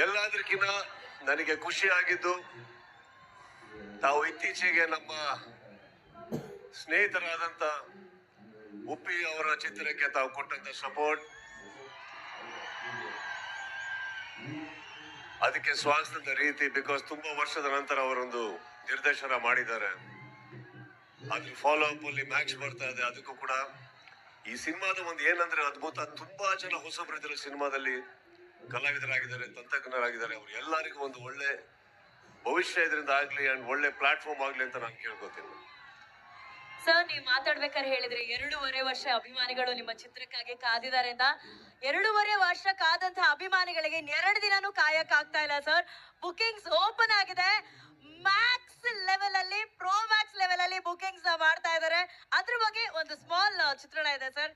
ಎಲ್ಲದಕ್ಕಿಂತ ನನಗೆ ಖುಷಿ ಆಗಿದ್ದು ತಾವು ಇತ್ತೀಚೆಗೆ ನಮ್ಮ ಸ್ನೇಹಿತರಾದಂತ ಉಪ್ಪಿ ಅವರ ಚಿತ್ರಕ್ಕೆ ತಾವು ಕೊಟ್ಟಂತ ಸಪೋರ್ಟ್, ಅದಕ್ಕೆ ಸ್ವಾಗತದ ರೀತಿ. ಬಿಕಾಸ್ ತುಂಬಾ ವರ್ಷದ ನಂತರ ಅವರೊಂದು ನಿರ್ದೇಶನ ಮಾಡಿದ್ದಾರೆ, ಅದ್ರ ಫಾಲೋ ಅಪ್ ಅಲ್ಲಿ ಮ್ಯಾಚ್ ಬರ್ತಾ ಇದೆ. ಅದಕ್ಕೂ ಕೂಡ ಈ ಸಿನಿಮಾದ ಒಂದು ಏನಂದ್ರೆ ಅದ್ಭುತ, ತುಂಬಾ ಜನ ಹೊಸಬರಿದ್ದಾರೆ ಸಿನಿಮಾದಲ್ಲಿ, ಕಲಾವಿದರಾಗಿದ್ದಾರೆ, ತಂತ್ರಜ್ಞರಾಗಿದ್ದಾರೆ. ಅವ್ರು ಎಲ್ಲರಿಗೂ ಒಂದು ಒಳ್ಳೆ ಭವಿಷ್ಯ ಇದರಿಂದ ಆಗ್ಲಿ ಅಂಡ್ ಒಳ್ಳೆ ಪ್ಲಾಟ್ಫಾರ್ಮ್ ಆಗ್ಲಿ ಅಂತ ನಾನು ಕೇಳ್ಕೊತೀನಿ. ಸರ್, ನೀವು ಮಾತಾಡ್ಬೇಕಾದ್ರೆ ಹೇಳಿದ್ರಿ 2.5 ವರ್ಷ ಅಭಿಮಾನಿಗಳು ನಿಮ್ಮ ಚಿತ್ರಕ್ಕಾಗಿ ಕಾದಿದ್ದಾರೆ ಅಂತ. 2.5 ವರ್ಷ ಕಾದಂತಹ ಅಭಿಮಾನಿಗಳಿಗೆ 2 ದಿನಾನೂ ಕಾಯಕ್ ಆಗ್ತಾ ಇಲ್ಲ ಸರ್. ಬುಕಿಂಗ್ಸ್ ಓಪನ್ ಆಗಿದೆ, ಮ್ಯಾಕ್ಸ್ ಲೆವೆಲ್ ಅಲ್ಲಿ, ಪ್ರೋ ಮ್ಯಾಕ್ಸ್ ಲೆವೆಲ್ ಅಲ್ಲಿ ಬುಕಿಂಗ್ಸ್ ಮಾಡ್ತಾ ಇದ್ದಾರೆ. ಅದ್ರ ಬಗ್ಗೆ ಒಂದು ಸ್ಮಾಲ್ ಚಿತ್ರಣ ಇದೆ ಸರ್.